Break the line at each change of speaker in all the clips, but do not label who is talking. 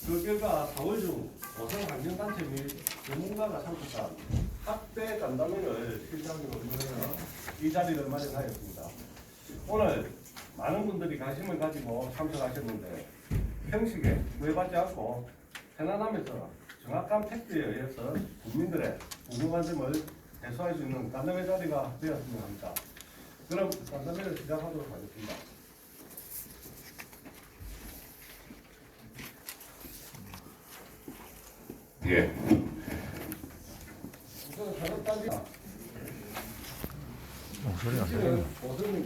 그 결과 4월 중 어성환경단체 및 전문가가 참석한 학대 간담회를 실시하기로 의논하여 이 자리를 마련하였습니다. 오늘 많은 분들이 관심을 가지고 참석하셨는데 형식에 구애받지 않고 편안하면서 정확한 팩트에 의해서 국민들의 궁금한 점을 해소할 수 있는 간담회 자리가 되었으면 합니다. 그럼 간담회를 시작하도록 하겠습니다.
예.
우선 산업단지
목소리가
실은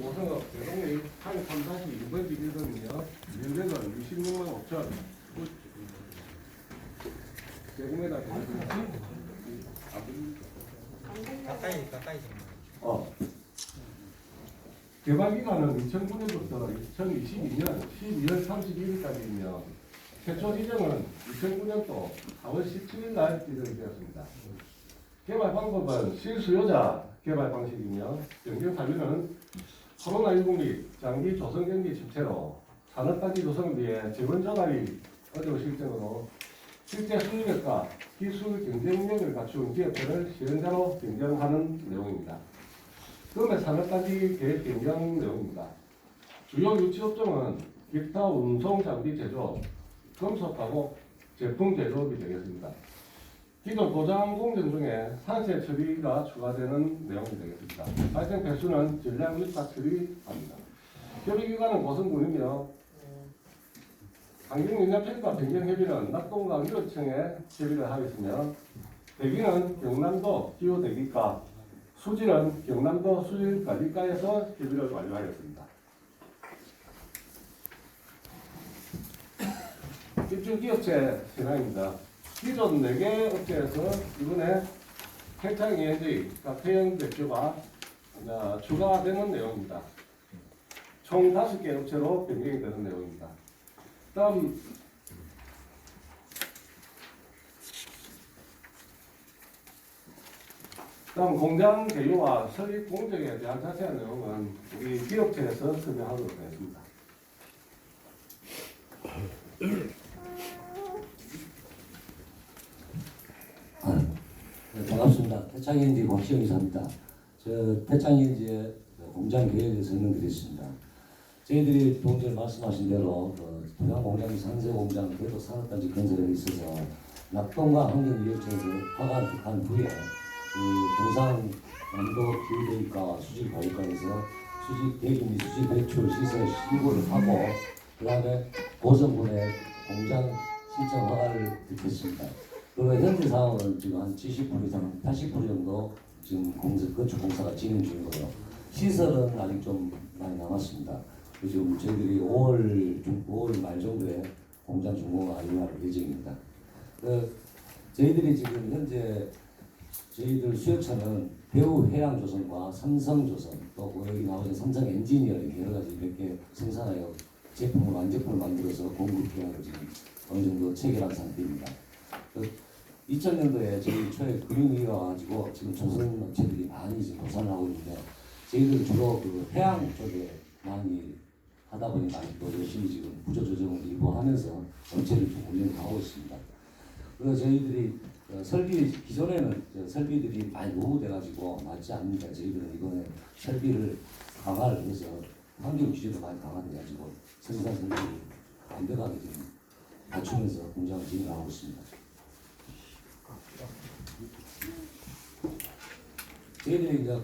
고성업 대동리 한 3-6번 비밀동이며 면적은 66만 5천 제곱미터 되겠습니다.
가까이
개발 기간은 2009년부터 2022년 12월 31일까지이며 최초 지정은 2009년도 4월 17일 날 지정이 되었습니다. 개발 방법은 실수요자 개발 방식이며 경쟁 사유는 코로나19 및 장기 조성 경기 침체로 산업단지 조성을 위해 재원 조달이 어려우실 정도로 실제 수익력과 기술 경쟁력을 갖춘 기업들을 시행자로 경쟁하는 내용입니다. 금의 산업단지 계획 경쟁 내용입니다. 주요 유치 업종은 기타 운송 장비 제조, 금속 가공, 제품 제조업이 되겠습니다. 기존 보장 공정 중에 산세 처리가 추가되는 내용이 되겠습니다. 발생 폐수는 전량 유사 처리합니다. 협의 기관은 고성군이며 환경영향평가 변경협의는 낙동강 유로청에 협의를 하였으며 대기는 경남도 기후대기과, 수질은 경남도 수질관리과에서 협의를 완료하였습니다. 입주기업체 현황입니다. 기존 4개 업체에서 이번에 해창 ENG, 태영 대표가 추가되는 내용입니다. 총 5개 업체로 변경이 되는 내용입니다. 다음 공장 개요와 설립 공정에 대한 자세한 내용은 우리 기업체에서 설명하도록 하겠습니다.
네, 반갑습니다. 태창엔지 곽시영 이사입니다. 저 태창엔지의 공장 계획을 설명드리겠습니다. 저희들이 동절 말씀하신 대로 동양 공장 상세 공장 궤도 산업단지 건설에 있어서 낙동강 환경위원회에서 허가한 후에 동산 남도 기후대기과 수질관리과에서 수질 대기 및 수질 배출 시설 신고를 하고 그 다음에 고성군에 공장 신청 허가를 듣겠습니다. 그리고 현재 상황은 지금 한 70% 이상, 80% 정도 지금 건축 공사가 진행 중이고요. 시설은 아직 좀 많이 남았습니다. 지금 저희들이 5월 말 정도에 공장 준공을 완료할 예정입니다. 저희들이 지금 현재 저희들 수요처는 대우해양조선과 삼성조선 또 여기 나오는 삼성엔지니어링 여러 가지 이렇게 생산하여 제품을 완제품을 만들어서 공급 계약을 지금 어느 정도 체결한 상태입니다. 2000년도에 저희 초에 금융위기가 와가지고 지금 조선 업체들이 많이 지금 도산을 하고 있는데 저희들은 주로 그 해양 쪽에 많이 하다 보니까 또 열심히 지금 구조조정을 일부 하면서 업체를 좀 운영하고 있습니다. 그래서 저희들이 설비 기존에는 설비들이 많이 노후돼가지고 맞지 않는데 저희들은 이번에 설비를 강화를 해서 환경 규제도 많이 강화돼가지고 생산 설비 완벽하게 지금 갖추면서 공장을 진행하고 있습니다. 저희들이 이제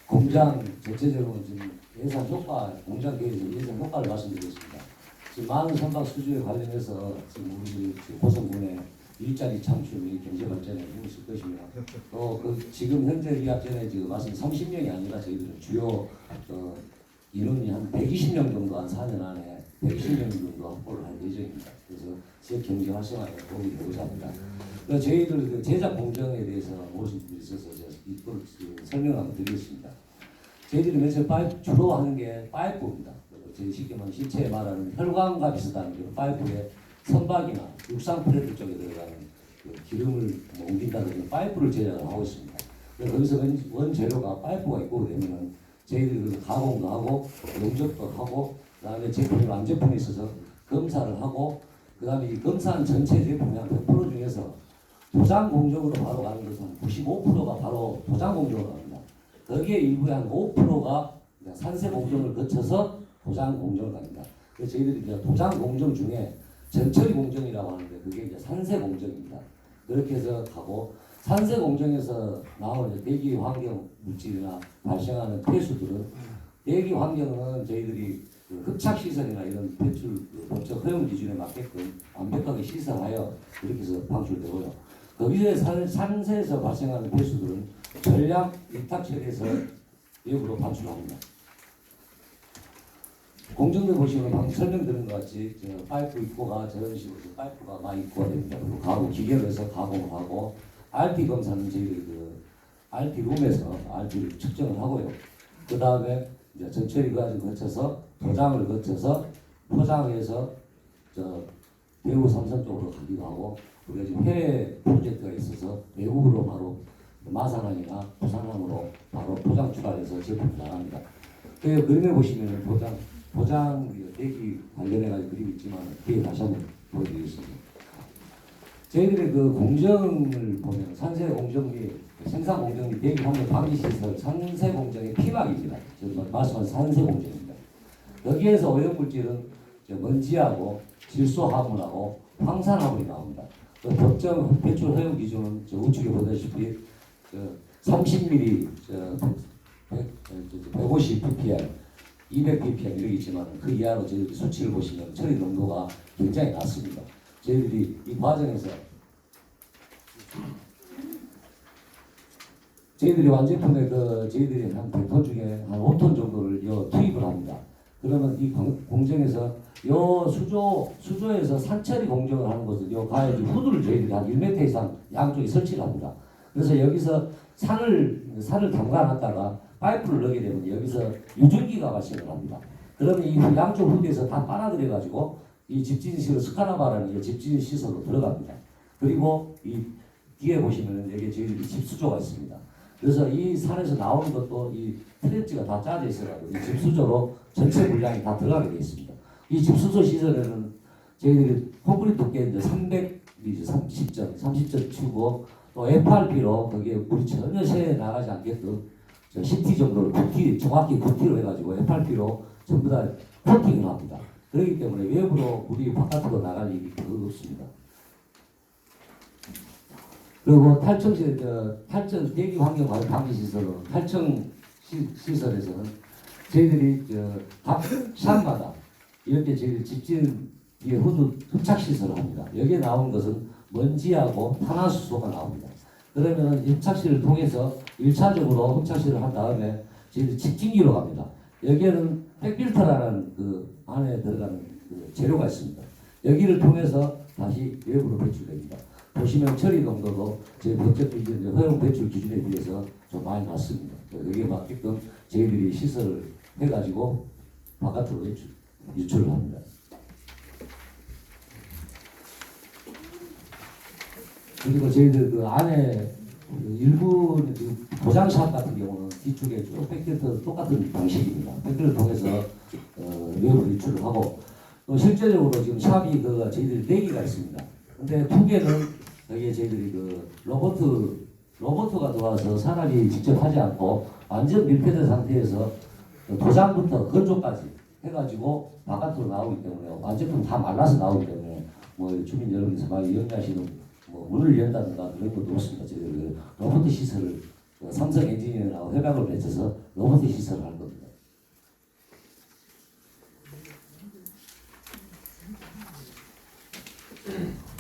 공장 전체적으로 지금 예산 효과, 공장 계획에서 예산 효과를 말씀드리겠습니다. 지금 많은 선박 수주에 관련해서 지금 우리 고성군에 일자리 창출 및 경제 발전에 힘을 쓸 것이며 또 지금 현재 기합전에 지금 말씀 30명이 아니라 저희들은 주요 인원이 한 120명 정도 한 4년 안에 120명 정도 확보를 할 예정입니다. 그래서 지역 경제 활성화에 도움이 되고자 합니다. 저희들 그 제작 공정에 대해서 모신 분이 있어서 이걸 설명을 한번 드리겠습니다. 저희들이 맨처음 주로 하는 게 파이프입니다. 저희 쉽게 말하면 시체에 말하는 혈관과 비슷한 그 파이프에 선박이나 육상 프레드 쪽에 들어가는 그 기름을 옮긴다든지 파이프를 제작을 하고 있습니다. 거기서 원재료가 파이프가 있고 그러면은 저희들이 가공도 하고 용접도 하고 그다음에 제품이 완제품이 있어서 검사를 하고 그 다음에 이 검산 전체 제품의 한 100% 중에서 도장 공정으로 바로 가는 것은 95%가 바로 도장 공정으로 갑니다. 거기에 일부의 한 5%가 산세 공정을 거쳐서 도장 공정을 갑니다. 그래서 저희들이 이제 도장 공정 중에 전처리 공정이라고 하는데 그게 이제 산세 공정입니다. 그렇게 해서 가고 산세 공정에서 나오는 대기 환경 물질이나 발생하는 폐수들은 대기 환경은 저희들이 그 흡착 시설이나 이런 배출 법적 허용 기준에 맞게끔 완벽하게 시설하여 그렇게 해서 방출되고요. 거기에 산세에서 발생하는 폐수들은 전량 위탁 처리해서 외부로 방출합니다. 공정대 보시면 방금 설명드린 것 같이 파이프 입고가 저런 식으로 파이프가 많이 입고가 됩니다. 그리고 가공 기계로 해서 가공을 하고 RT 검사는 저희들이 그 RT 룸에서 RT를 측정을 하고요. 그 다음에 이제 전처리 과정 거쳐서 도장을 거쳐서 포장해서 대구 삼성 쪽으로 가기도 하고 우리가 지금 해외 프로젝트가 있어서 외국으로 바로 마산항이나 부산항으로 바로 포장 출하해서 제품이 나갑니다. 그 그림에 보시면 포장 대기 관련해가지고 그림이 있지만 뒤에 다시 한번 보여드리겠습니다. 저희들의 그 공정을 보면 산세 공정 및 생산 공정 및 대기 환경 방지 시설 산세 공정의 피막입니다. 지금 말씀하신 산세 공정입니다. 여기에서 오염 물질은 먼지하고 질소 화물하고 황산 화물이 나옵니다. 그 법정 배출 허용 기준은 우측에 보다시피 30mm 150 ppm, 200 ppm 이렇게 있지만 그 이하로 저희들이 수치를 보시면 처리 농도가 굉장히 낮습니다. 저희들이 이 과정에서 저희들이 완제품에 저희들이 한 100톤 중에 한 5톤 정도를 투입을 합니다. 그러면 이 공정에서 수조에서 산처리 공정을 하는 것은 가에 후드를 저희들이 한 1m 이상 양쪽에 설치를 합니다. 그래서 여기서 산을 담가놨다가 파이프를 넣게 되면 여기서 유증기가 발생을 합니다. 그러면 이 양쪽 후드에서 다 빨아들여 가지고 이 집진시설 스카나바라는 집진 시설로 들어갑니다. 그리고 이 뒤에 보시면 여기 저희들이 집수조가 있습니다. 그래서 이 산에서 나오는 것도 이 트랩지가 다 짜져 있어가지고 이 집수조로 전체 물량이 다 들어가게 되어 있습니다. 이 집수조 시설에는 저희들이 콘크리트 두께 이제 30점 치고 또 FRP로 거기에 물이 전혀 새에 나가지 않게끔 10T 정도를 9T, 정확히 9T로 해가지고 FRP로 전부 다 코팅을 합니다. 그렇기 때문에 외부로 물이 바깥으로 나갈 일이 거의 없습니다. 그리고 탈청 대기 환경 방지 시설은 탈청 시설에서는 저희들이 각 샵마다 이렇게 저희들이 집진 뒤에 후드 흡착 시설을 합니다. 여기에 나온 것은 먼지하고 탄화수소가 나옵니다. 그러면 흡착실을 통해서 1차적으로 흡착실을 한 다음에 저희들이 집진기로 갑니다. 여기에는 백필터라는 그 안에 들어가는 그 재료가 있습니다. 여기를 통해서 다시 외부로 배출됩니다. 보시면 처리 농도도 저희 법적 기준, 허용 배출 기준에 비해서 좀 많이 낮습니다. 여기에 맞게끔 저희들이 시설을 해가지고 바깥으로 유출을 합니다. 그리고 저희들 그 안에 일부 도장샵 같은 경우는 뒤쪽에 쭉 백필터 똑같은 방식입니다. 백필터를 통해서 외부로 유출을 하고 또 실제적으로 지금 샵이 저희들이 4개가 있습니다. 근데 2개는 여기에 저희들이 로봇가 들어와서 사람이 직접 하지 않고 완전 밀폐된 상태에서 도장부터 건조까지 해가지고 바깥으로 나오기 때문에 완제품 다 말라서 나오기 때문에 주민 여러분께서 많이 이용하시는 문을 연다든가 그런 것도 없습니다. 저희들 로봇 시설을 삼성 엔지니어하고 협약을 맺어서 로봇 시설을 할 겁니다.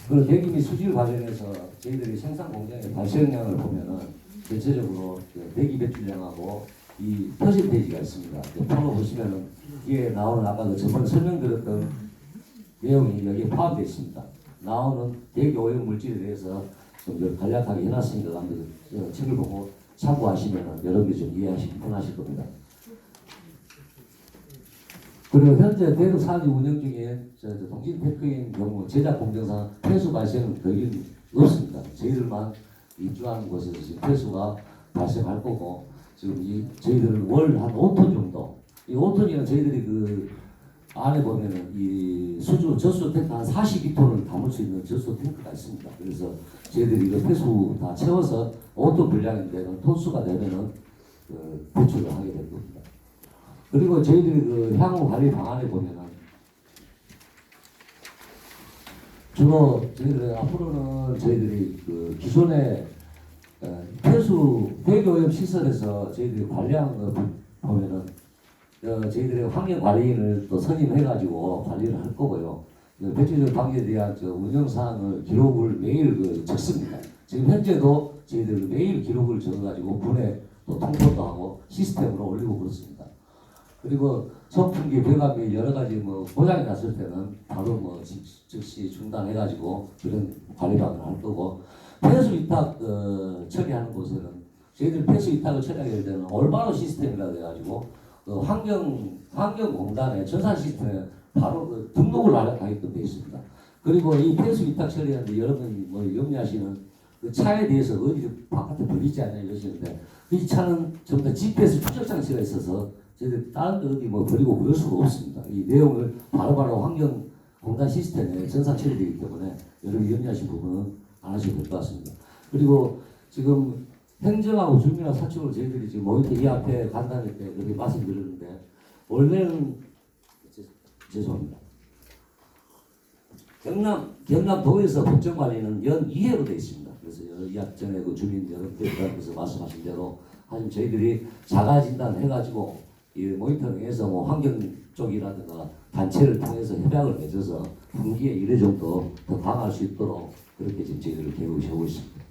그 대기 및 수질 과정에서 저희들이 생산 공장의 발생량을 보면은 전체적으로 대기 배출량하고 이 퍼센테이지가 있습니다. 표로 보시면은 뒤에 나오는 아까 저번에 설명드렸던 내용이 여기에 포함되어 있습니다. 나오는 대기 오염 물질에 대해서 좀 간략하게 해놨으니까 책을 보고 참고하시면 여러분들이 좀 이해하시기 편하실 겁니다. 그리고 현재 대륙 산지 운영 중에 동진 테크인 경우 제작 공정상 폐수 발생은 거의 없습니다. 저희들만 입주하는 곳에서 지금 폐수가 발생할 거고 지금 저희들은 월 한 5톤 정도 이 5톤이면 저희들이 안에 보면은 이 수주 저수 탱크 한 42톤을 담을 수 있는 저수 탱크가 있습니다. 그래서 저희들이 이거 폐수 다 채워서 5톤 분량인데 톤수가 되면은 배출을 하게 될 겁니다. 그리고 저희들이 그 향후 관리 방안에 보면은 주로 저희들 앞으로는 저희들이 그 기존의 폐수 폐교염 시설에서 저희들이 관리하는 거 보면은 저희들의 환경 관리인을 또 선임해가지고 관리를 할 거고요. 배출적 방지에 대한 운영 사항을 기록을 매일 적습니다. 지금 현재도 저희들 매일 기록을 적어가지고 분해 또 통보도 하고 시스템으로 올리고 그렇습니다. 그리고 선풍기, 배관 및 여러 가지 고장이 났을 때는 바로 즉시 중단해가지고 그런 관리 방안을 할 거고, 폐수 위탁 처리하는 곳에는 저희들 폐수 위탁을 처리하게 될 때는 올바로 시스템이라 돼가지고 환경공단의 전산 시스템에 바로 등록을 하게끔 되어 있습니다. 그리고 이 폐수 위탁 처리하는데 여러분이 염려하시는 그 차에 대해서 어디 바깥에 버리지 않냐 이러시는데, 이 차는 전부 다 GPS 추적 장치가 있어서 저희들 다른 데 어디 버리고 그럴 수가 없습니다. 이 내용을 바로바로 환경공단 시스템에 전산 처리되기 때문에 여러분이 염려하신 부분은 안 하셔도 될 것 같습니다. 그리고 지금 행정하고 주민하고 사측으로 저희들이 지금 모니터 이 앞에 간다는 때 그렇게 말씀드렸는데, 원래는 죄송합니다. 경남도에서 법정관리는 연 2회로 되어 있습니다. 그래서 이 앞전에 그 주민 여러분께서 말씀하신 대로 하지만 저희들이 자가 진단 해가지고 이 모니터링해서 환경 쪽이라든가 단체를 통해서 협약을 맺어서 분기에 1회 정도 더 강화할 수 있도록 그렇게 지금 저희들을 계획을 세우고 있습니다.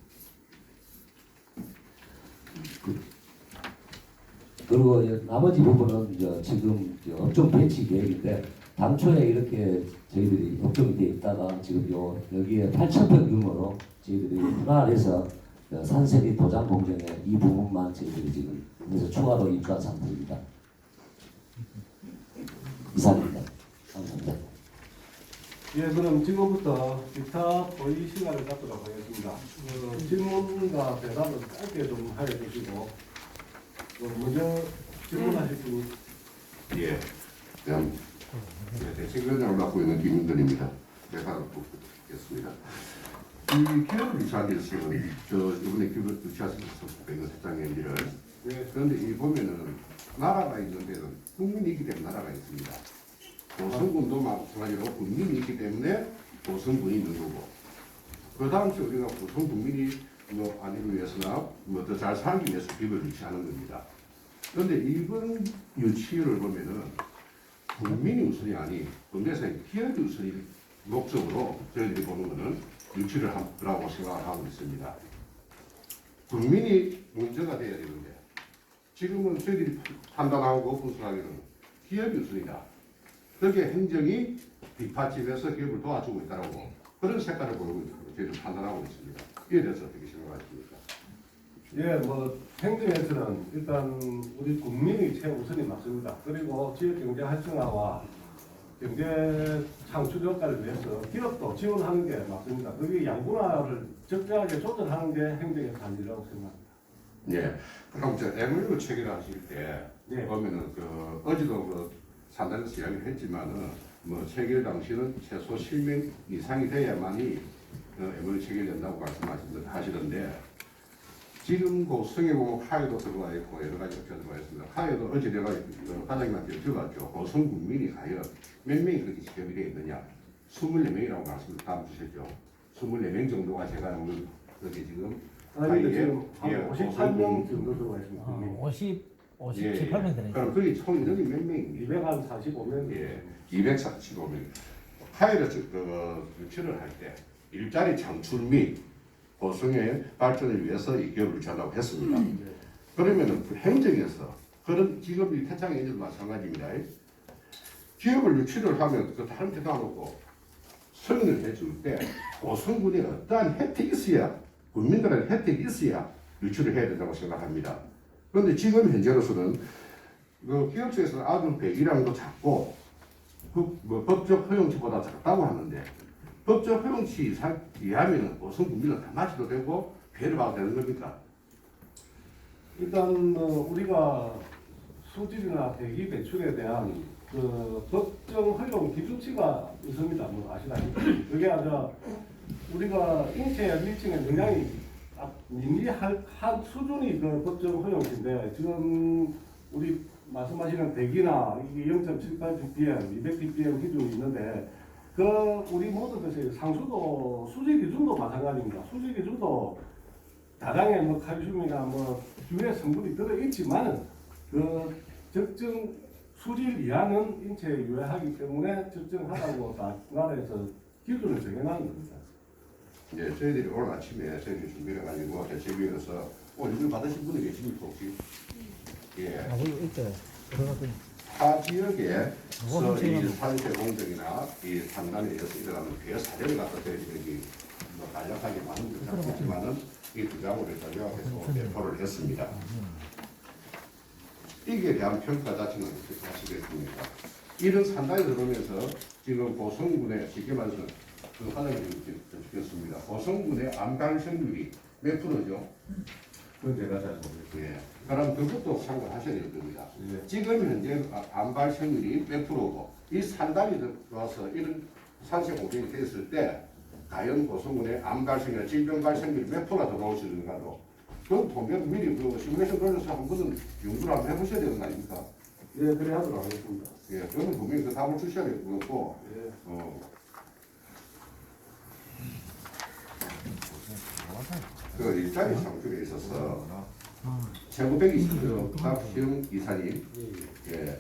그리고 나머지 부분은 지금 업종 배치 계획인데, 당초에 이렇게 저희들이 업종이 되어 있다가 지금 여기에 8,000평 규모로 저희들이 분할해서 산세비 도장 공정에 이 부분만 저희들이 지금 그래서 추가로 입주한 상태입니다. 이상입니다. 감사합니다.
예, 그럼 지금부터 기타 보이 시간을 갖도록 하겠습니다. 질문과 대답은 짧게 좀 해주시고, 먼저 질문하실 분이.
예, 그냥 대책위원장을 맡고 있는 김윤근입니다. 제가 묻겠습니다. 이 기업을 유치하기 위해서는 이번에 기업을 유치하셔서 이거 세장연지를 그런데 이 보면은 나라가 있는 데는 국민이 있기 때문에 나라가 있습니다. 고성군도 마찬가지로 국민이 있기 때문에 고성군이 있는 거고, 그 다음 주 우리가 고성 국민이 아니기 위해서나 더 잘 살기 위해서 기업을 유치하는 겁니다. 그런데 이번 유치를 보면은 국민이 우선이 아닌 국내에서의 기업이 우선이 목적으로 저희들이 보는 것은 유치를 하라고 생각을 하고 있습니다. 국민이 문제가 돼야 되는데 지금은 저희들이 판단하고 분석하기는 기업이 우선이다. 거기에 행정이 뒷받침해서 기업을 도와주고 있다고 그런 색깔을 보이고 있다고 저희들은 판단하고 있습니다. 이에 대해서 어떻게 생각하십니까?
예, 행정에서는 일단 우리 국민이 최우선이 맞습니다. 그리고 지역 경제 활성화와 경제 창출 효과를 위해서 기업도 지원하는 게 맞습니다. 그게 양분화를 적절하게 조절하는 게 행정의 관리라고 생각합니다.
예. 그럼 저 MOU 체결하실 때 보면은 어제도 산단에서 이야기를 했지만은 체결 당시는 최소 실명 이상이 돼야만이 MOU 체결된다고 말씀하시던데, 지금 고성에 보면 카이도 들어와 있고 여러 가지 업체가 들어와 있습니다. 카이도 어제 내가 과장님한테 여쭤봤죠. 고성 국민이 과연 몇 명이 그렇게 지급이 되어 있느냐? 24명이라고 말씀을 다음 주셨죠. 24명 정도가 제가 오늘 그렇게 지금
지금 한 58명 정도 들어와 있습니다.
58명 되네.
그럼 그게 총 인원이 몇 명입니까?
245명.
예, 245명. 카이를 유치를 할 때 일자리 창출 및 고성의 발전을 위해서 이 기업을 유치한다고 했습니다. 그러면은 행정에서 그런 기업이 태창행정도 마찬가지입니다. 기업을 유치를 하면 그 다른 데도 안 놓고 승인을 해줄 때 고성군에 어떠한 혜택이 있어야, 국민들의 혜택이 있어야 유치를 해야 된다고 생각합니다. 그런데 지금 현재로서는 그 기업 쪽에서는 아주 배기량도 작고 법적 허용치보다 작다고 하는데, 법적 허용치 이하면은 고성 국민은 다 마치도 되고 피해를 봐도 되는 겁니까?
일단 우리가 수질이나 대기 배출에 대한 그 법정 허용 기준치가 있습니다. 뭐 아시다시피 그게 아주 우리가 인체 밀증의 영향이 미미한 수준이 그 법정 허용치인데 지금 우리 말씀하시는 대기나 이게 0.78 ppm, 200 ppm 기준이 있는데 그 우리 모든 것이 상수도 수질 기준도 마찬가지입니다. 수질 기준도 다량의 뭐 칼슘이나 뭐 주의 성분이 들어 있지만은 그 적정 수질 이하는 인체에 유해하기 때문에 적정하다고 다 나라에서 기준을 정해놓은 겁니다.
이제 저희들이 오늘 아침에 저희들이 준비를 해가지고 대책위원회에서 이걸 받으신 분이 계십니까 혹시? 예.
아, 우리 이때 들어갔더니
타 지역에서 이 산세 공정이나 이 판단에 의해서 일어나는 피해 사례를 갖다 저희들이 뭐 간략하게 많은 것 같지만은 이 두 장으로 일단 요약해서 배포를 했습니다. 이게 대한 평가 자체는 어떻게 하시겠습니까? 이런 산단이 들어오면서 지금 보성군의 쉽게 말해서 그 화장을 적겠습니다. 보성군의 암발생률이 몇 프로죠?
그건 제가 잘 모르겠어요.
예. 그럼 그것도 참고하셔야 될 겁니다.
예.
지금 현재 암발생률이 몇 프로고 이 산단이 들어와서 이런 산세 공정이 됐을 때 과연 보성군의 암발생률, 질병 발생률이 몇 프로가 더 나올 수 있는가도 그 보면 미리 그 시뮬레이션 돌려서 한 번은 연구를 한번 해보셔야 되는 거 아닙니까?
예, 그래 하도록 하겠습니다.
예, 저는 분명히 그 답을 주셔야 될 것 같고,
예.
그 일자리 창출에 있어서 최고 120명 박시영 이사님, 예,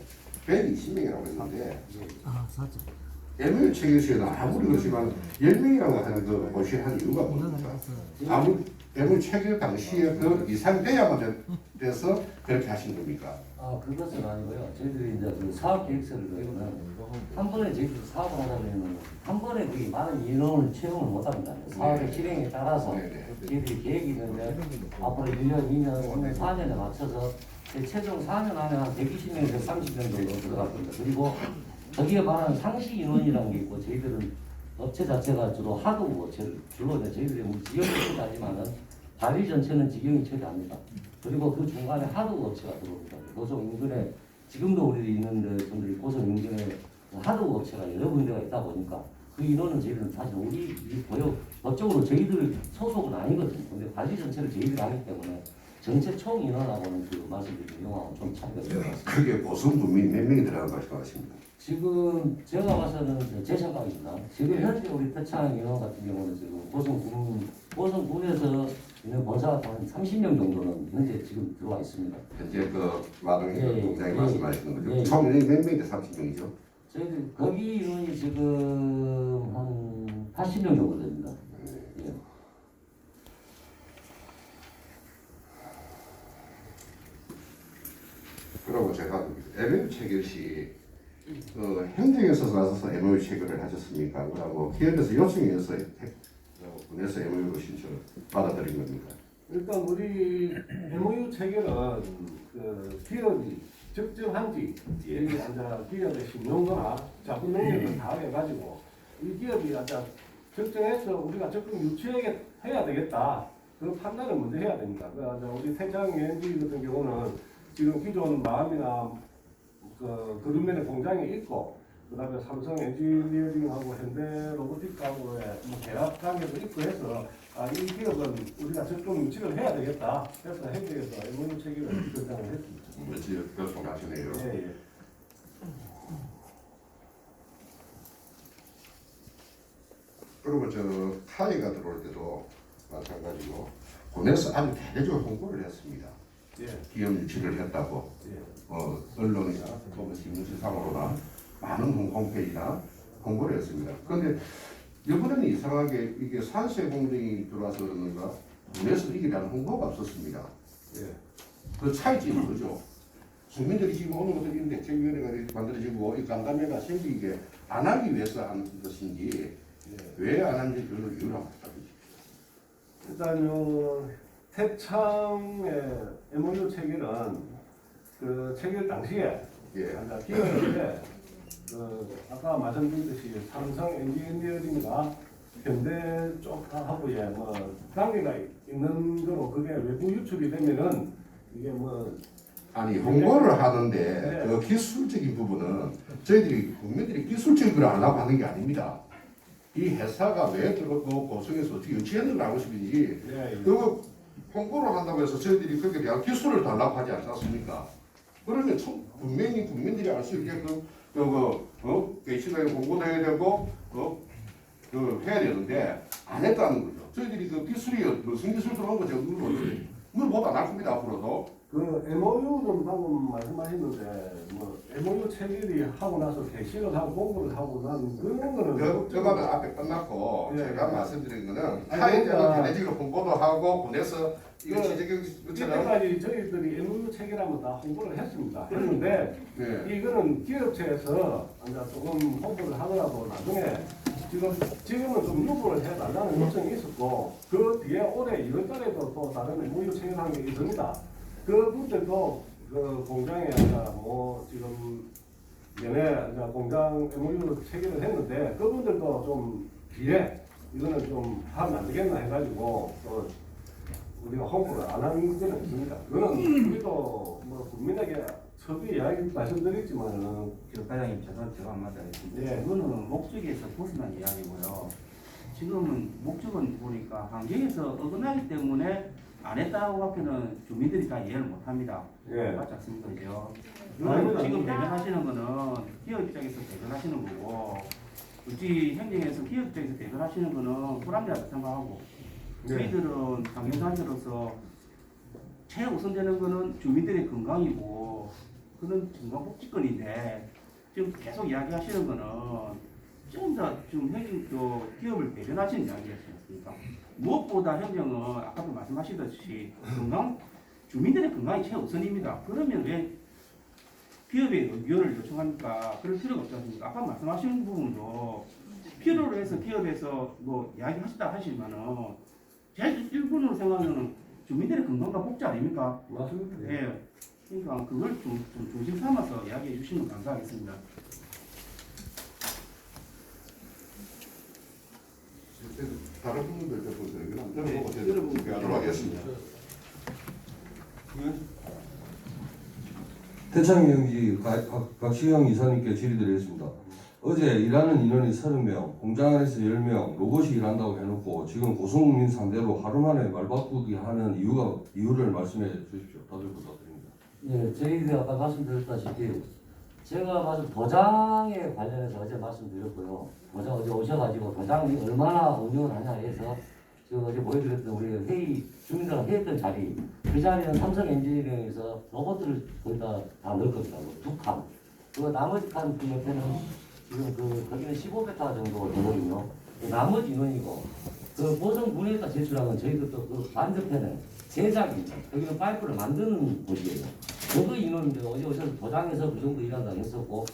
120명이라고 했는데,
아, 사죠.
MOU 체결시에는 아무리 그렇지만 10명이라고 하는 그 고시한 이유가 뭡니까? 아무 MOU 체결 당시에 그 이상 돼야만 돼서 그렇게 하신 겁니까?
아, 그것은 아니고요. 저희들이 이제 그 사업 계획서를 그리면 한 번에 저희들이 사업을 하다 보면 한 번에 그게 많은 인원을 채용을 못 합니다. 사업의 실행에 따라서
네네.
저희들이 계획이 있는데 앞으로 1년, 2년, 3년, 4년에 맞춰서 최종 4년 안에 한 120명에서 30명 정도 들어갈 겁니다. 그리고 거기에 관한 상시 인원이라는 게 있고 저희들은 업체 자체가 주로 하도 업체를 주로 저희들이 뭐 지역 업체도 아니지만은 발리 전체는 직영이 처리합니다. 그리고 그 중간에 하도 업체가 들어옵니다. 고성 인근에 지금도 우리 있는 분들이 고성 인근에 하도 업체가 여러 군데가 있다 보니까 그 인원은 저희들은 사실 우리 이 보역 법적으로 저희들 소속은 아니거든요. 근데 발리 전체를 저희들이 하기 때문에 전체 총 인원하고는 그 말씀드린 경우하고 좀 차이가 있는 것 같습니다.
그게 보성 군민이 몇 명이 들어간다고 생각하십니까?
지금 제가 봐서는 제 생각입니다. 지금 현재 우리 태창 인원 같은 경우는 지금 고성군에서 있는 본사가 한 30명 정도는 현재 지금 들어와 있습니다.
현재 그 마동희
예,
동장이
예,
말씀하시는 거죠?
예.
총 인원이 몇 명인데 30명이죠?
저희들 거기 인원이 지금 한 80명 정도 됩니다. 예.
그리고 제가 MOU 체결 시 행정에서 나서서 MOU 체결을 하셨습니까? 그리고 기업에서 요청해서 군에서 MOU로 신청을 받아들인 겁니까?
일단 우리 MOU 체결은 그 기업이 적정한지 여기 앉아 기업의 신용거나 자본 능력을 다 해가지고 이 기업이 앉아 적정해서 우리가 적정 유치해야 되겠다 그 판단을 먼저 해야 됩니다. 그 앉아 우리 태창 엔지 같은 경우는 지금 기존 마음이나 그 그룹면에 공장이 있고 그다음에 삼성 엔지니어링하고 현대 로보틱하고의 뭐 계약 관계도 있고 해서 이 기업은 우리가 적정 유치를 해야 되겠다. 그래서 행정에서 MOU 체결을 결정을 했습니다.
며칠 결정하시네요.
예, 예.
그리고 타이가 들어올 때도 마찬가지로 군에서 아주 대대적으로 홍보를 했습니다.
예.
기업 유치를 했다고
예.
언론이나 또는 신문지상으로나 많은 홈페이지나 홍보를 했습니다. 그런데 이번에는 이상하게 이게 산세 공정이 들어와서 그러는가 군에서 이게 대한 홍보가 없었습니다.
예.
그 차이점은 그죠? 국민들이 지금 어느 것들이 있는데 대책위원회가 만들어지고 이 간담회가 생기게 안 하기 위해서 한 것인지 왜 안 하는지 별로 이유를 한번 부탁드립니다.
일단 태창의 MOU 체결은 그 체결 당시에
예.
기업인데 아까 말씀드렸듯이 삼성 엔지니어링이나 현대 쪽하고의 뭐 관계가 있는 거로 그게 외부 유출이 되면은 이게 뭐
아니 홍보를 하는데
네.
그 기술적인 부분은 저희들이 국민들이 기술적인 걸 안 하고 하는 게 아닙니다. 이 회사가 왜 그거 고성에서 어떻게 유치했는가 하는 것이지
네.
그거 홍보를 한다고 해서 저희들이 거기에 대한 기술을 달라고 하지 않지 않습니까? 그러면 분명히 국민들이 알 수 있게끔 게시판에 공고도 해야 되고 해야 되는데 안 했다는 거죠. 저희들이 그 기술이 무슨 기술 들어온 거죠? 그걸 보고 안 할 겁니다 앞으로도.
그 MOU는 방금 말씀하셨는데 뭐 MOU 체결이 하고 나서 개시를 하고 공고를 하고 난 그런 거는
그거는 앞에 끝났고
네.
제가 말씀드린 거는
아니,
타에 대한
그러니까
개내직을 홍보도 하고 군에서 이거
그
지적처럼
이때까지 저희들이 MOU 체결하면 다 홍보를 했습니다. 했는데
네.
이거는 기업체에서 이제 조금 홍보를 하더라도 나중에 지금은 좀 유보를 해달라는 요청이 있었고 그 뒤에 올해 2월달에도 또 다른 MOU 체결한 게 있습니다. 그분들도 그 공장에 뭐 지금 연애 공장 MOU 체결을 했는데 그분들도 좀 뒤에 이거는 좀 하면 안 되겠나 해가지고 또 우리가 홍보를 안 하는 건 있습니다. 그거는 우리도 뭐 국민에게 처음에 이야기 말씀드렸지만은
기록과장님 죄송한데 제가 한마디 하겠습니다.
예.
그거는 목적에서 벗어난 이야기고요. 지금은 목적은 보니까 환경에서 어긋나기 때문에 안 했다고 하면은 주민들이 다 이해를 못합니다.
예.
맞지 않습니까, 그죠?
아닙니다.
지금 대변하시는 거는 기업 입장에서 대변하시는 거고, 굳이 행정에서 기업 입장에서 대변하시는 거는 불합리하다고 생각하고,
네.
저희들은 관계자로서 최우선되는 거는 주민들의 건강이고, 그는 건강복지권인데 지금 계속 이야기하시는 거는 좀 더 좀 행정 기업을 배변하시는 이야기였지 않습니까? 무엇보다 행정은 아까도 말씀하시듯이 주민들의 건강이 최우선입니다. 그러면 왜 기업의 의견을 요청합니까? 그럴 필요가 없지 않습니까? 아까 말씀하신 부분도 필요로 해서 기업에서 뭐 이야기하시다 하시면은 제일 일본으로 생각하면 주민들의 건강과 복지 아닙니까?
맞습니다.
예. 그러니까 그걸 좀 중심 삼아서 이야기해 주시면 감사하겠습니다.
다른 분들 보세요. 이건 들어보고 대답하도록 하겠습니다.
태창경지 박시영 이사님께 질의드리겠습니다. 어제 일하는 인원이 30명, 공장 안에서 10명, 로봇이 일한다고 해놓고 지금 고성민 상대로 하루 만에 말 바꾸기 하는 이유를 말씀해 주십시오. 다들 부탁드립니다.
예, 저희들이 아까 말씀드렸다시피 제가 봐서 도장에 관련해서 어제 말씀드렸고요. 도장 어제 오셔가지고 도장이 얼마나 운영을 하냐 해서 지금 어제 보여드렸던 우리 주민들과 회의했던 자리 그 자리는 삼성 엔지니어링에서 로봇들을 거의 다 넣을 겁니다. 2칸. 그리고 나머지 칸 옆에는 지금 거기는 15m 정도 되거든요. 나머지 인원이고 그 보성군에다 제출한 건 저희들도 그 반대편에 제작입니다. 여기는 파이프를 만드는 곳이에요. 저도 인원인데 어제 오셔서 도장에서 그 정도 일한다고 했었고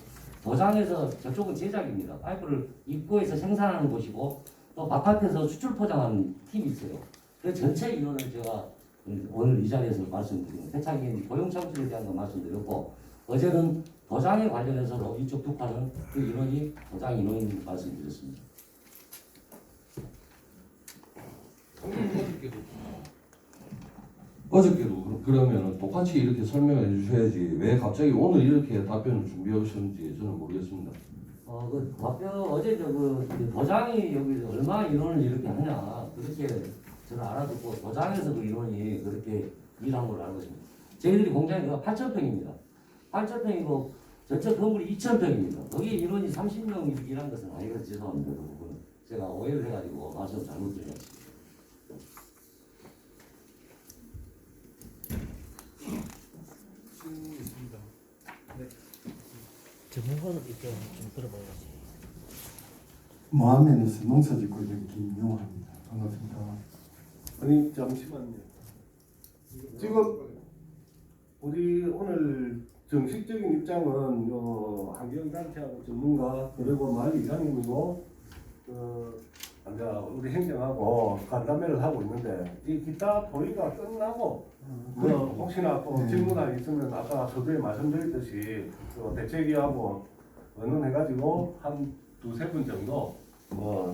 도장에서 저쪽은 제작입니다. 파이프를 입고해서 생산하는 곳이고 또 바깥에서 수출 포장하는 팀이 있어요. 그 전체 인원을 제가 오늘 이 자리에서 말씀드립니다. 태창기 고용 창출에 대한 거 말씀드렸고 어제는 도장에 관련해서도 이쪽 두 판은 그 인원이 도장 인원인 말씀드렸습니다.
어저께도 그러면 똑같이 이렇게 설명해 주셔야지 왜 갑자기 오늘 이렇게 답변을 준비하셨는지 저는 모르겠습니다.
그 답변 어제 그 도장이 여기 얼마 인원을 이렇게 하냐 그렇게 저는 알아듣고 도장에서 그 인원이 그렇게 일한 걸로 알고 있습니다. 저희들이 공장이 8,000평입니다. 8,000평이고 전체 건물이 2,000평입니다. 거기 인원이 30명 이렇게 일한 것은 아니거든요. 죄송합니다. 그 부분은 제가 오해를 해가지고 말씀 잘못 드렸습니다.
전문가들 입장 좀 들어봐야지.
모함면에서 농사짓고 있는 김용화입니다. 반갑습니다.
아니 잠시만요. 지금 우리 오늘 정식적인 입장은 요 환경단체하고 전문가 그리고 마을 이장님이고 이제 우리 행정하고 간담회를 하고 있는데 이 기타 토의가 끝나고 혹시나 또
네.
질문이 있으면 아까 서두에 말씀드렸듯이 대책위하고 의논해가지고 한 두세 분 정도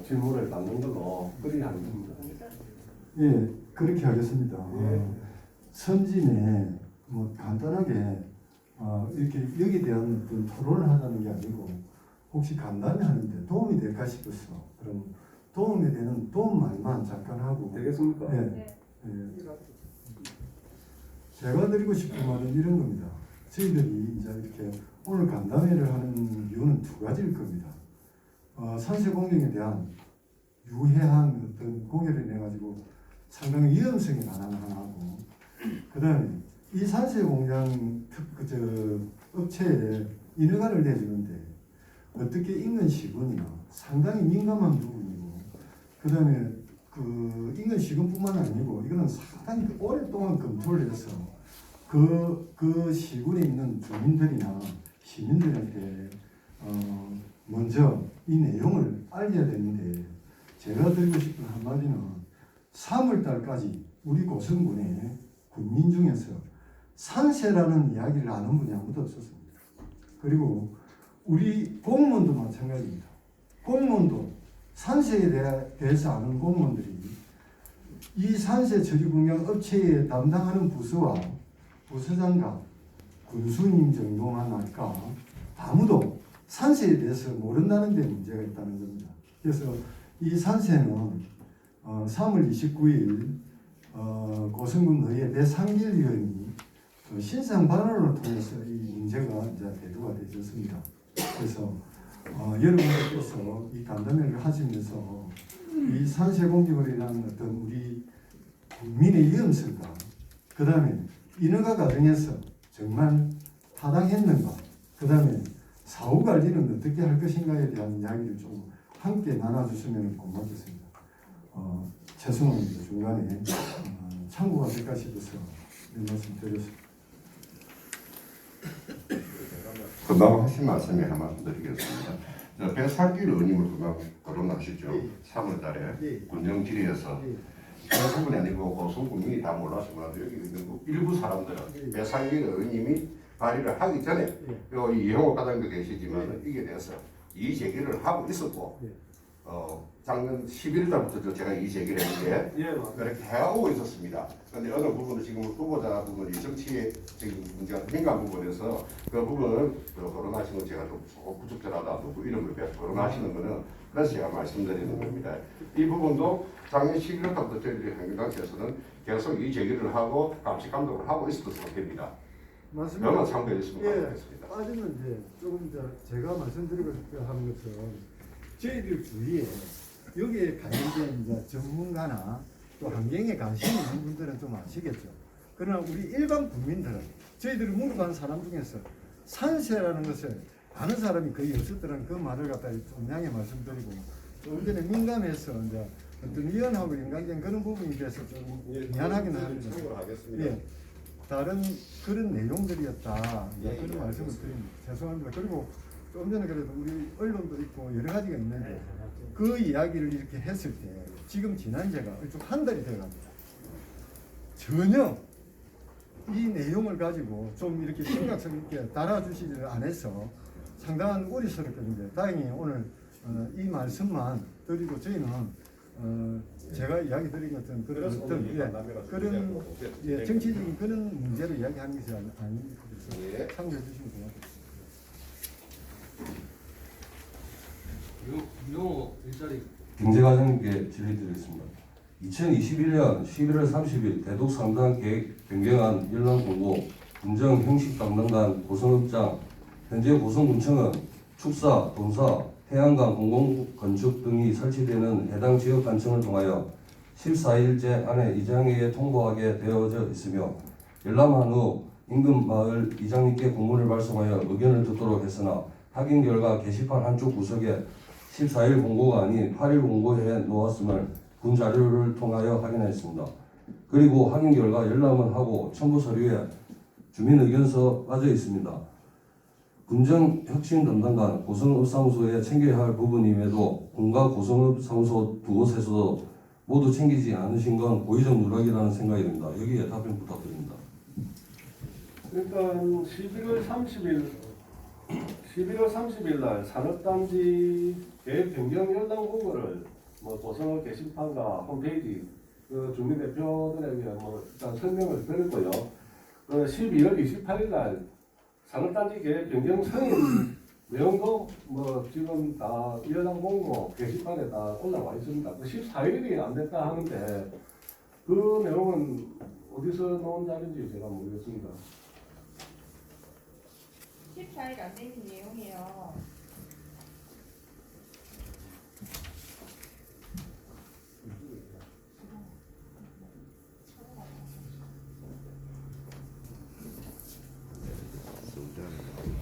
질문을 받는 걸로 그리 하겠습니다.
예, 그렇게 하겠습니다.
예.
선진에 뭐 간단하게 이렇게 여기에 대한 어떤 토론을 하자는 게 아니고 혹시 간단히 하는데 도움이 될까 싶어서 그럼 도움이 되는 도움 말만 잠깐 하고
되겠습니까?
네. 제가 드리고 싶은 말은 이런 겁니다. 저희들이 이제 이렇게 오늘 간담회를 하는 이유는 두 가지일 겁니다. 산세 공정에 대한 유해한 어떤 고개를 내가지고 상당히 위험성이 많은 하나고, 그 다음에 이 산세 공장 업체에 인허가를 내주는데 어떻게 인근 시군이나 상당히 민감한 부분이고, 그 다음에 그 인근 시군뿐만 아니고 이거는 상당히 오랫동안 검토를 해서 그 시군에 있는 주민들이나 시민들한테 먼저 이 내용을 알려야 되는데, 제가 드리고 싶은 한마디는 3월달까지 우리 고성군의 군민 중에서 산세라는 이야기를 아는 분이 아무도 없었습니다. 그리고 우리 공무원도 마찬가지입니다. 공무원도 산세에 대해서 아는 공무원들이 이 산세 처리공장 업체에 담당하는 부서와 부서장과 군수님 정도만 할까 아무도 산세에 대해서 모른다는 데 문제가 있다는 겁니다. 그래서 이 산세는 3월 29일 고성군 의회 배상길 의원이 신상 발언을 통해서 이 문제가 이제 대두가 되었습니다. 그래서 여러분들께서 이 간담회를 하시면서 이 산세 공개거리라는 어떤 우리 국민의 위험성과 그 다음에 인허가 과정에서 정말 타당했는가, 그 다음에 사후 관리는 어떻게 할 것인가에 대한 이야기를 좀 함께 나눠주시면 고맙겠습니다. 죄송합니다. 중간에 참고가 될까 싶어서 이 말씀 드렸습니다.
금방 하신 말씀에 한 말씀 드리겠습니다. 배상길 의원님을 금방 거론하시죠. 3월달에 군정지리에서 고성군이 아니고 고성군민이 다 몰라서 몰라도 여기 있는 일부 사람들은 배상길 의원님이 발의를 하기 전에 이 이용호 과장도 계시지만 이게 대해서 이의 제기를 하고 있었고 작년 11월달부터 제가 이의 제기를 했는데 그렇게 해오고 있었습니다. 그런데 어느 부분은 지금 후보자 부분이 정치의 지금 문제가 민감 부분에서 그 부분은 거론하시는 건 제가 좀 부적절하다, 누구 이름을 거론하시는 거는 그래서 제가 말씀드리는 겁니다. 이 부분도 작년 11월달부터 저희들이 환경단체에서는 계속 이의 제기를 하고 감시 감독을 하고 있었던 상태입니다.
맞습니다.
그만 참고해 주시면 감사하겠습니다.
빠지면 이제 조금 제가 말씀드리고 싶어 하는 것은 저희들 주위에 여기에 관련된 이제 전문가나 또 환경에 관심이 있는 분들은 좀 아시겠죠. 그러나 우리 일반 국민들은 저희들이 물어본 사람 중에서 산세라는 것을 아는 사람이 거의 없었더라는 그 말을 갖다 좀 양해 말씀드리고, 조금 전에 민감해서 이제 어떤 위원하고 연관된 그런 부분에 대해서 좀 미안하긴 합니다. 예. 다른 그런 내용들이었다. 그런 말씀을 드립니다. 죄송합니다. 그리고 좀 전에 그래도 우리 언론도 있고 여러 가지가 있는데 그 이야기를 이렇게 했을 때 지금 지난 지가 한 달이 돼갑니다. 전혀 이 내용을 가지고 좀 이렇게 심각성 있게 달아주시지 않아서 상당한 우려스럽거든요. 다행히 오늘 이 말씀만 드리고 저희는 제가 이야기 드린 것은 그런 정치적인 그런 문제를 이야기하는 것이 아닙니다. 그래서 참고해 주시면 고맙겠습니다.
이용호 일자리 경제과장님께 질의드리겠습니다. 2021년 11월 30일 대독 상당 계획 변경안 연락 공고 군정 형식 담당관 고성읍장 현재 고성군청은 축사, 동사, 태양광 공공건축 등이 설치되는 해당 지역 관청을 통하여 14일째 안에 이장에게 통보하게 되어져 있으며 열람한 후 인근 마을 이장님께 공문을 발송하여 의견을 듣도록 했으나 확인 결과 게시판 한쪽 구석에 14일 공고가 아닌 8일 공고해 놓았음을 군 자료를 통하여 확인했습니다. 그리고 확인 결과 열람은 하고 첨부 서류에 주민 의견서 빠져 있습니다. 군정 혁신 담당관 고성읍 사무소에 챙겨야 할 부분임에도 군과 고성읍 사무소 두 곳에서도 모두 챙기지 않으신 건 고의적 누락이라는 생각이 듭니다. 여기에 답변 부탁드립니다.
일단 11월 30일 날 산업단지 계획 변경 연락 공고를 고성읍 게시판과 홈페이지 주민 대표들에게 일단 설명을 드렸고요. 12월 28일 날 산업단지 계획 변경 승인 내용도 뭐 지금 다 여당 공고 게시판에 다 올라와 있습니다. 14일이 안 됐다 하는데 그 내용은 어디서 나온 자료인지 제가 모르겠습니다.
14일 안 되신 내용이에요.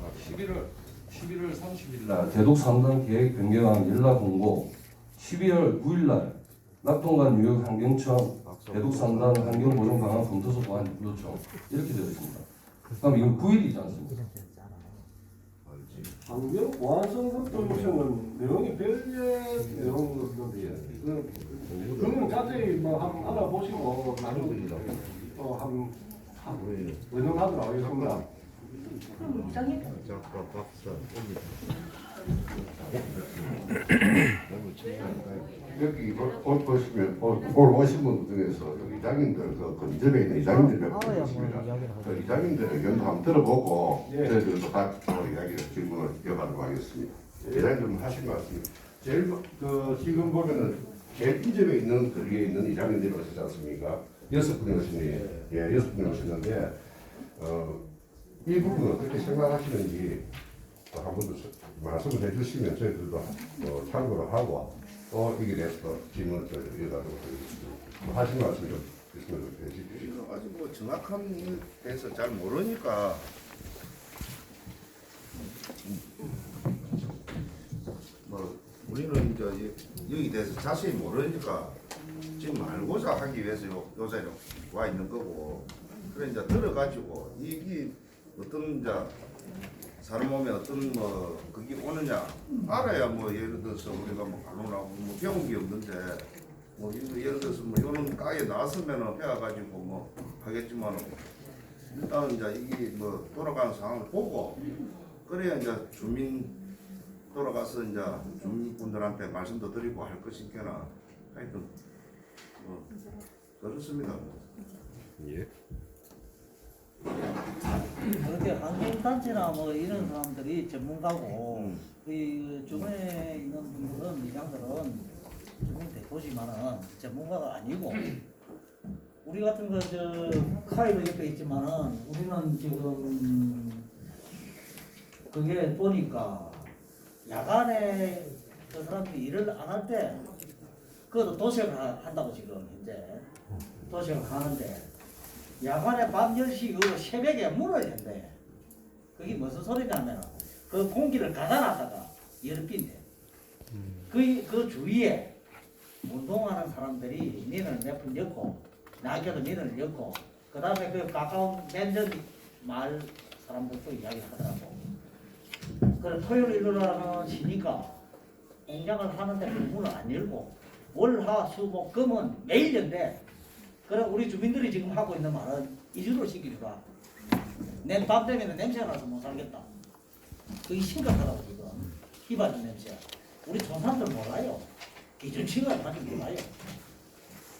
아, 11월 30일 날 대독 3단 계획 변경안 연락 공고 12월 9일 날 낙동강 유역 환경청 대독 3단 환경 보존 강화 검토서 보완 요청 이렇게 되어 있습니다. 그럼 이건 9일이지 않습니까?
환경 보안성 검토 요청은 내용이 별개의 내용인데 그건 자세히 뭐 한번 알아보시고 나중에 또한 의논하도록 하겠습니다.
그럼 이장님
여기 보시면 오늘 오신 분 중에서 여기 이장님들 그 근접에 있는 이장님들 몇 분 있습니다. 그 이장님들 의견도 한번 들어보고
예.
저희들도 다 이야기를 질문을 이어가도록 하겠습니다. 이장님들 하신 말씀 제일 지금 보면은 제일 근접에 있는 거리에 있는 이장님들이 오시지 않습니까? 6분이 오시네. 예, 6분이 오셨는데 이 부분은 어떻게 생각하시는지 또 한 번 더 말씀을 해주시면 저희들도 참고를 하고 또 이게 대해서 질문을 이어가도록 하겠습니다. 하신 말씀 좀 있으면 해주십시오.
지금 아직 뭐 정확한 일에 대해서 잘 모르니까 뭐 우리는 이제 여기 대해서 자세히 모르니까 지금 알고자 하기 위해서 요 자리에 와 있는 거고 그래 이제 들어가지고 이게 어떤 이제 사람 몸에 어떤 뭐 그게 오느냐 알아야 뭐 예를 들어서 우리가 뭐 간호라고 뭐 배운 게 없는데 뭐 예를 들어서 뭐 요런 가에 나왔으면은 배워가지고 뭐 하겠지만 일단은 이제 이게 뭐 돌아가는 상황을 보고 그래야 이제 주민 돌아가서 이제 주민분들한테 말씀도 드리고 할 것이니까 하여튼 뭐 그렇습니다.
예.
그렇게 환경단체나 뭐 이런 사람들이 전문가고 이 주변에 있는 분들은 이장들은 주변 대도시만은 전문가가 아니고 우리 같은 거저 카이로 옆에 있지만은 우리는 지금 그게 보니까 야간에 그 사람들이 일을 안 할 때 그것도 도색을 한다고 지금 현재 도색을 하는데 야간에 밤 10시 이후로 새벽에 문을 연대. 그게 무슨 소리냐면 그 공기를 가다놨다가 열을 빈대. 그 주위에 운동하는 사람들이 민을 몇 푼 엮고 낙엽도 민을 엮고 그 다음에 그 가까운 맨전 마을 사람들도 이야기를 하더라고. 그래 토요일 일요일은 쉬니까 공장을 하는데 그 문을 안 열고 월화수목 금은 매일 연대. 그럼 우리 주민들이 지금 하고 있는 말은 이주를 시키니까 내 밤 되면 냄새가 나서 못 살겠다. 그게 심각하다고 지금. 휘발유 냄새. 우리 전사들 몰라요. 기준치가 많이 몰라요.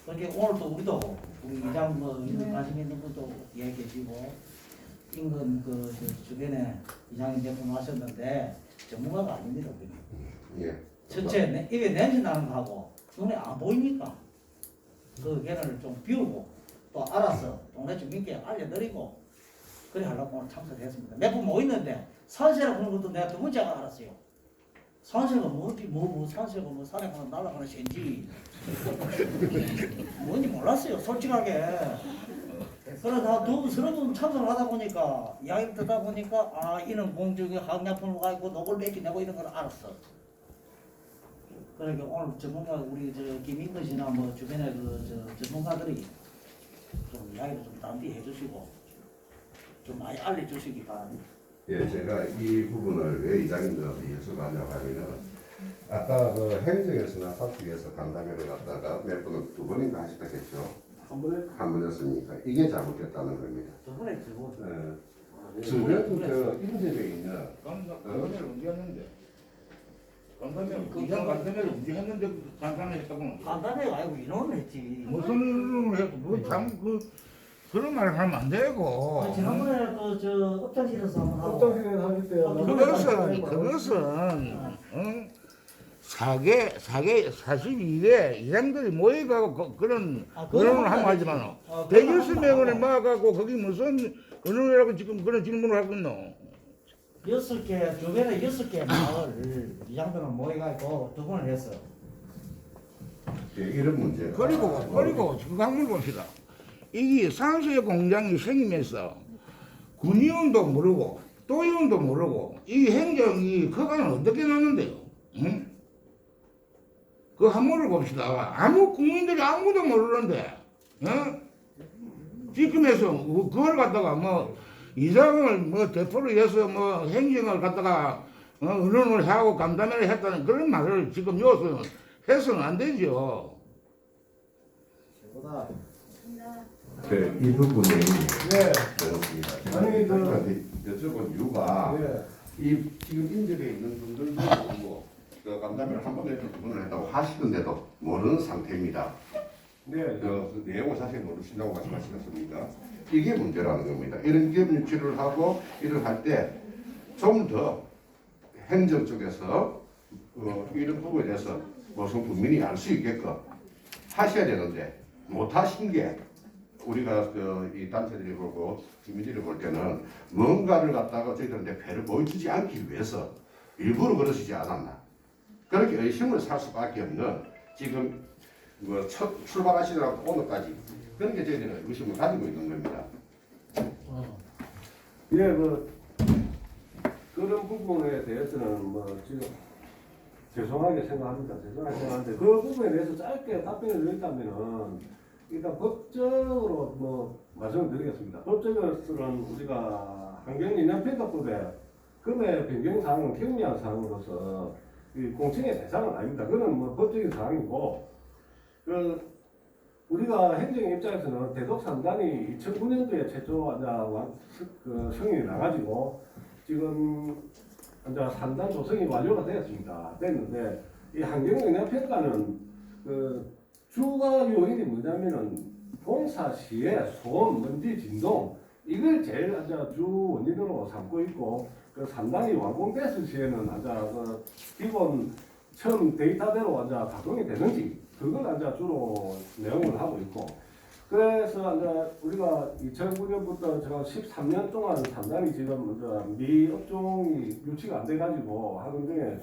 그렇게 오늘도 우리도 우리 이장 뭐 이런 관심 있는 분도 얘기해 주고 인근 그 주변에 이장님 몇 분 하셨는데 전문가가 아닙니다. 우리는.
예.
전체 이게 냄새 나는 거하고 눈에 안 보이니까 그 걔를 좀 비우고 또 알아서 동네 주민께 알려드리고 그래 하려고 오늘 참석했습니다. 몇 분 모였는데 산세라고 하는 것도 내가 두 번째가 알았어요. 산세가 뭐 산세가 뭐 산에 가면 날아가는 샌지 뭔지 몰랐어요 솔직하게. 그러다 서너 분 참석을 하다 보니까 이야기를 듣다 보니까 아 이는 공중에 항약품을 가지고 녹을 맺히내고 이런 걸 알았어. 그러니까 오늘 전문가 우리 김인근 씨나 뭐 주변에 전문가들이 좀 이야기를 좀 단디 해주시고 좀 많이 알려주시기 바랍니다.
예, 제가 이 부분을 왜 이장님들한테 여쭤봤냐고 하면은 아까 그 행정에서나 사측에서 간담회를 갖다가 몇 분은 2번인가 하셨다 했죠.
한 번에
한 번 했으니까 이게 잘못됐다는 겁니다.
저번에 들고
주변 그 인접에 있는
간담회를 언제 했는데? 이장 간담회를 언제 했는데 장사를 했다고는
간단해가 아니고 인원을 했지.
무슨 일을 해도 뭐 장 그
그런 말을 하면 안 되고.
지난번에 그저 업장실에서 한번 하고.
업장실에서 하실 때
그것은 사계 42개 이장들이 모여가고 그런 의논을 하면 하지만 160명을 모아가고 거기 무슨 의논이라고 지금 그런 질문을 하고 있노?
6개 주변에 6개 마을 이장들은 모여가지고 두 번을 했어.
예, 이런 문제가
그리고 그 강물 봅시다. 이게 산소의 공장이 생기면서 군의원도 모르고 도의원도 모르고 이 행정이 그간은 어떻게 나는데요? 응? 그 한문을 봅시다. 아무 국민들이 아무도 모르는데, 지금에서 그걸 갖다가 뭐 이장을 뭐 대표로 해서 뭐 행정을 갖다가 의논을 하고 간담회를 했다는 그런 말을 지금 여기서 해서는 안 되죠.
네, 이 부분이
네.
그렇습니다.
아니,
여쭤본 이유가
네.
이 지금 인접해 있는 분들도 모르고 그 간담회를 한 번에 두 번을 했다고 하시는데도 모르는 상태입니다.
네.
그 내용을 사실 모르신다고 말씀하셨습니다. 이게 문제라는 겁니다. 이런 기업유치를 하고 일을 할 때 좀 더 행정 쪽에서 이런 부분에 대해서 모든 국민이 알 수 있게끔 하셔야 되는데 못 하신 게 우리가 이 단체들이 보고 주민들이 볼 때는 뭔가를 갖다가 저희들한테 배를 보여주지 않기 위해서 일부러 그러시지 않았나 그렇게 의심을 살 수밖에 없는 지금 첫 출발하시느라고 오늘까지 그런 게 저희들은 의심을 가지고 있는 겁니다.
예, 그런 부분에 대해서는 지금 죄송하게 생각합니다. 죄송하게 생각하는데 그 부분에 대해서 짧게 답변을 드린다면은 일단 법적으로 말씀을 드리겠습니다. 법적으로는 우리가 환경영향평가법에 금의 변경 사항은 경미한 사항으로서 이 공청회 대상은 아닙니다. 그건 법적인 사항이고 우리가 행정 입장에서는 대덕 3단이 2009년도에 최초 승인이 나가지고 지금 3단 조성이 완료가 되었습니다. 됐는데 이 환경영향평가는 주가 요인이 뭐냐면은 공사 시에 소음, 먼지, 진동 이걸 제일 주 원인으로 삼고 있고 3단이 완공됐을 시에는 기본 처음 데이터대로 가동이 되는지 그걸 주로 내용을 하고 있고 그래서 우리가 2009년부터 13년 동안 3단이 지금 미 업종이 유치가 안 돼가지고 하는 중에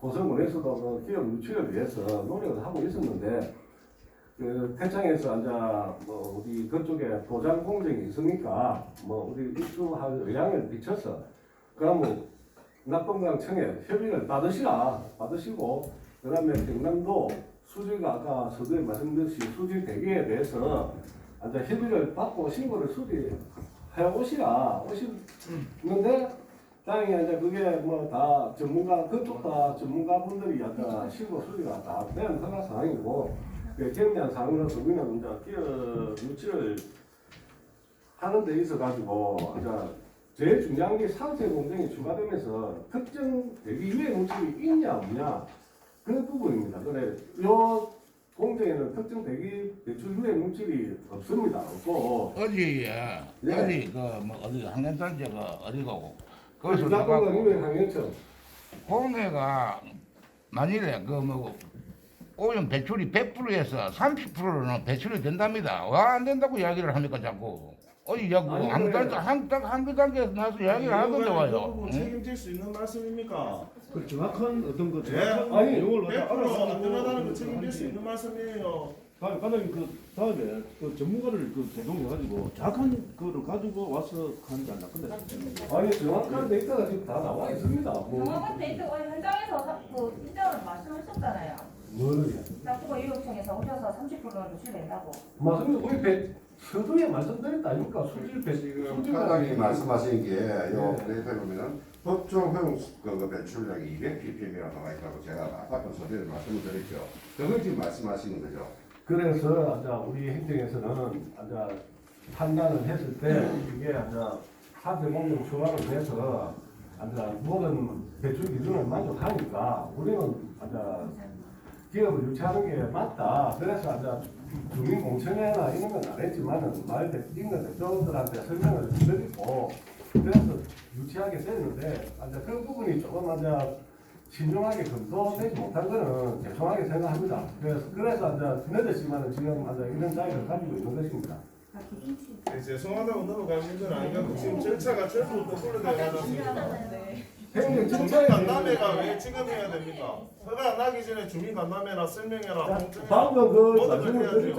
고성군에서도 기업 유치를 위해서 노력을 하고 있었는데 태창에서 우리 그쪽에 도장 공정이 있으니까 우리 입주할 의향을 비춰서 그러면 낙동강청에 협의를 받으시고 그다음에 경남도 수질과 아까 서두에 말씀드렸듯이 수질 대기에 대해서 협의를 받고 신고를 수리해 오시는데 다행히 그게 다 전문가 그쪽 다 전문가분들이 신고 수리가 다 된 허가 사항이고 경미한 사항으로서 우리는 기업 유치를 하는 데 있어 가지고 제일 중요한 게 산세 공정이 추가되면서 특정 대기 유해 물질이 있냐 없냐 그 부분입니다. 그래 요 공정에는 특정 대기 배출 유해 물질이 없습니다. 없고
어디 어디 항해단체가 어디가고 거기서 나가고
항해청
공해가 만일에 오염 배출이 100%에서 30%는 배출이 된답니다. 왜 안 된다고 이야기를 합니까 자꾸? 어디 자꾸 한 단계에서 나서 이야기를 하던데 와요.
책임질 수 있는 말씀입니까?
그 정확한 어떤 거
정확한 내용을 100% 안전하다는 거 책임질 수 있는 말씀이에요.
과장님 다음에 전문가를 대동해가지고 정확한 거를 가지고 와서 하는 게 아니라 근데
정확한 데이터가 지금 다 나와 있습니다.
정확한 데이터 현장에서 인정을 말씀하셨잖아요.
뭐를요?
납부가 유역청에서 오셔서 30%는 배출된다고.
맞습니다. 우리 서두에 말씀드렸다 아닙니까?
지금 과장님이 말씀하신 게요 데이터에 보면은 법정 허용 배출량이 200ppm이라고 나와 있다고 제가 아까 서두에 말씀을 드렸죠. 그걸 지금 말씀하시는 거죠.
그래서 우리 행정에서는 판단을 했을 때 이게 산재 공정 추가로 돼서 모든 배출 기준을 만족하니까 우리는
기업을 유치하는 게 맞다. 그래서 이제 주민공청회나 이런 건 안 했지만은 이건 대표들한테 설명을 드리고 그래서 유치하게 됐는데 이제 그 부분이 조금 이제 신중하게 검토되지 못한 거는 죄송하게 생각합니다. 그래서 이제 늦었지만은 지금 이제 이런 자리를 가지고 있는 것입니다.
네, 죄송하다고 넘어가는 건 아니고 지금 절차가 절부터 굴러들어가는
행정
주민
절차에
간담회가 왜 지금 해야 됩니까? 허가 나기 전에 주민 간담회나 설명회나
방금 그
모든 걸
말씀을
해야죠.
드렸잖아요.